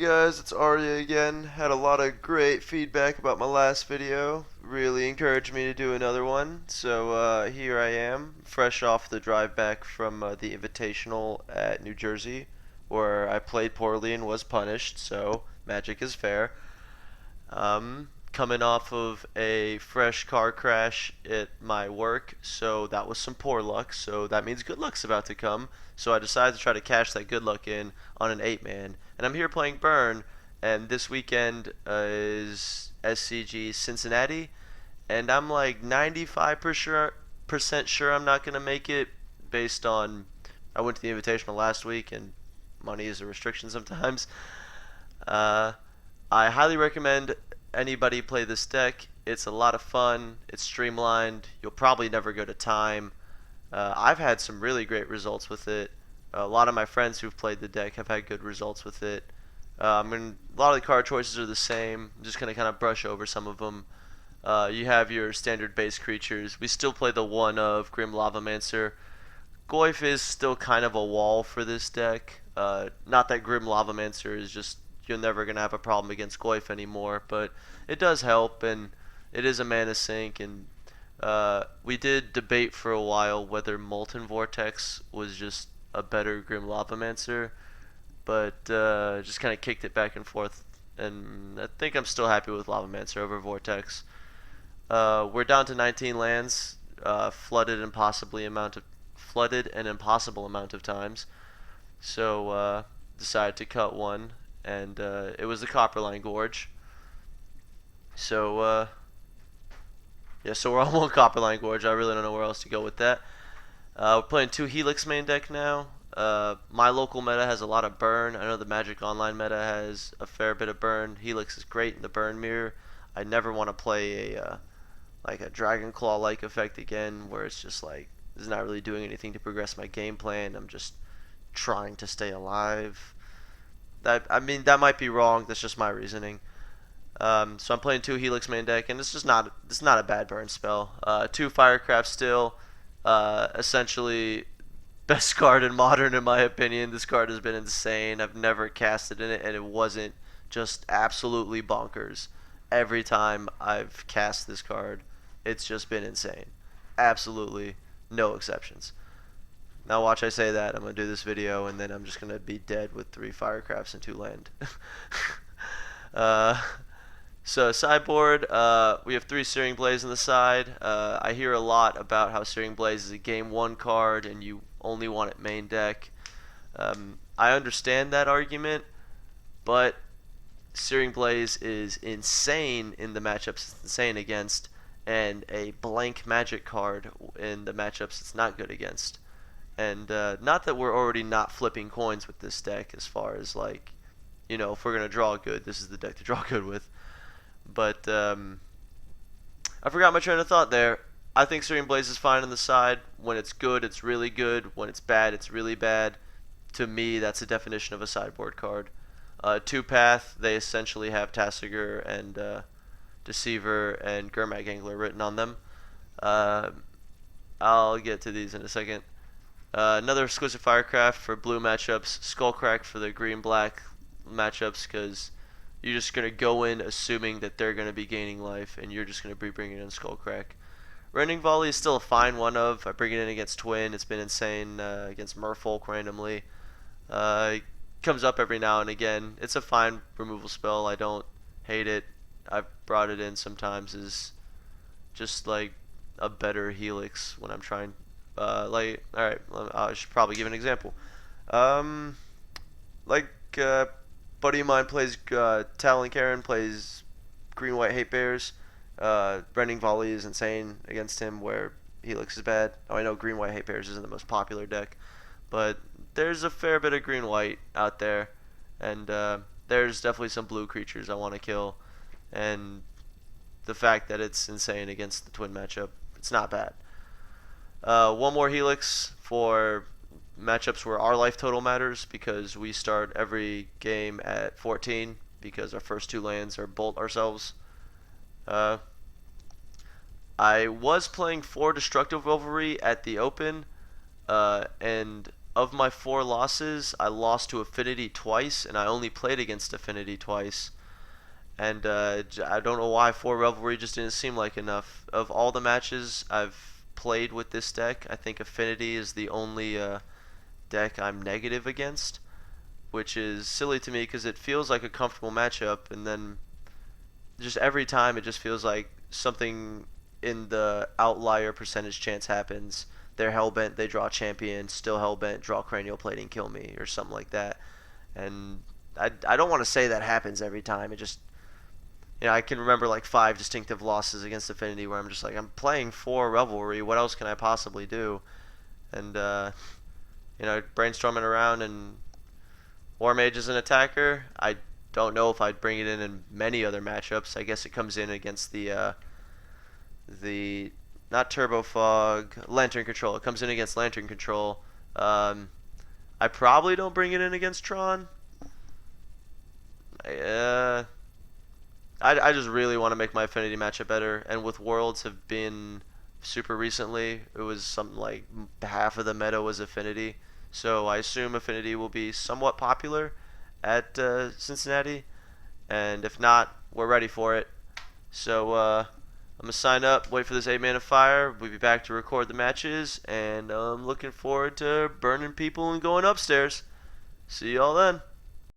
guys, it's Arya again. Had a lot of great feedback about my last video. Really encouraged me to do another one. So here I am, fresh off the drive back from the Invitational at New Jersey, where I played poorly and was punished, so magic is fair. Coming off of a fresh car crash at my work, so that was some poor luck, so that means good luck's about to come. So I decided to try to cash that good luck in on an 8-man. And I'm here playing Burn, and this weekend is SCG Cincinnati, and I'm like 95% sure I'm not going to make it based on I went to the Invitational last week, and money is a restriction sometimes. Uh, I highly recommend anybody play this deck. It's a lot of fun. It's streamlined. You'll probably never go to time. I've had some really great results with it. A lot of my friends who've played the deck have had good results with it. A lot of the card choices are the same. I'm just going to kind of brush over some of them. You have your standard base creatures. We still play the one of Grim Lavamancer. Goyf is still kind of a wall for this deck. Not that Grim Lavamancer is just you're never going to have a problem against Goyf anymore, but it does help, and it is a mana sink, and we did debate for a while whether Molten Vortex was just a better Grim Lavamancer, but just kind of kicked it back and forth, and I think I'm still happy with Lavamancer over Vortex. We're down to 19 lands, flooded an impossible amount of times, so decided to cut one, and it was the Copperline Gorge. So yeah, so we're on one Copperline Gorge. I really don't know where else to go with that. We're playing 2 Helix main deck now. My local meta has a lot of burn. I know the Magic Online meta has a fair bit of burn. Helix is great in the burn mirror. I never want to play a like a Dragon Claw like effect again, where it's just like it's not really doing anything to progress my game plan. I'm just trying to stay alive. That might be wrong. That's just my reasoning. So I'm playing 2 Helix main deck, and it's not a bad burn spell. 2 Firecraft still, essentially best card in Modern in my opinion. This card has been insane. I've never casted in it, and it wasn't just absolutely bonkers. Every time I've cast this card, it's just been insane. Absolutely no exceptions. Now watch I say that. I'm going to do this video, and then I'm just going to be dead with 3 Firecrafts and 2 land. uh, so sideboard, we have 3 Searing Blaze on the side. I hear a lot about how Searing Blaze is a game 1 card, and you only want it main deck. I understand that argument, but Searing Blaze is insane in the matchups it's insane against, and a blank magic card in the matchups it's not good against. And not that we're already not flipping coins with this deck as far as like, you know, if we're going to draw good, this is the deck to draw good with. But I forgot my train of thought there. I think Searing Blaze is fine on the side. When it's good, it's really good. When it's bad, it's really bad. To me, that's a definition of a sideboard card. 2-path, they essentially have Tasigur and Deceiver and Gurmag Angler written on them. I'll get to these in a second. Another exclusive Firecraft for blue matchups, Skullcrack for the green-black matchups, because you're just going to go in assuming that they're going to be gaining life, and you're just going to be bringing in Skullcrack. Rending Volley is still a fine one of. I bring it in against Twin. It's been insane against Merfolk randomly. It comes up every now and again. It's a fine removal spell. I don't hate it. I've brought it in sometimes as just like a better Helix when I'm trying. Alright, I should probably give an example. Buddy of mine plays Talon Karen, plays Green White Hate Bears. Rending Volley is insane against him, where Helix is bad. Oh, I know Green White Hate Bears isn't the most popular deck, but there's a fair bit of Green White out there, and there's definitely some blue creatures I want to kill, and the fact that it's insane against the Twin matchup, it's not bad. One more Helix for matchups where our life total matters, because we start every game at 14 because our first 2 lands are bolt ourselves. I was playing 4 Destructive Revelry at the Open, and of my 4 losses, I lost to Affinity twice, and I only played against Affinity twice. And I don't know why 4 Revelry just didn't seem like enough. Of all the matches I've played with this deck, I think Affinity is the only deck I'm negative against, which is silly to me because it feels like a comfortable matchup, and then just every time it just feels like something in the outlier percentage chance happens. They're hellbent, they draw champion, still hellbent, draw cranial plating, kill me, or something like that. And I don't want to say that happens every time. It just, I can remember like 5 distinctive losses against Affinity where I'm just like, I'm playing 4 Revelry. What else can I possibly do? And brainstorming around, and War Mage is an attacker. I don't know if I'd bring it in many other matchups. I guess it comes in against the not Turbo Fog, Lantern Control. It comes in against Lantern Control. I probably don't bring it in against Tron. Uh, I just really want to make my Affinity matchup better, and with Worlds have been super recently. It was something like half of the meta was Affinity, so I assume Affinity will be somewhat popular at Cincinnati, and if not, we're ready for it. So I'm gonna sign up, wait for this 8 Man of Fire. We'll be back to record the matches, and I'm looking forward to burning people and going upstairs. See y'all then.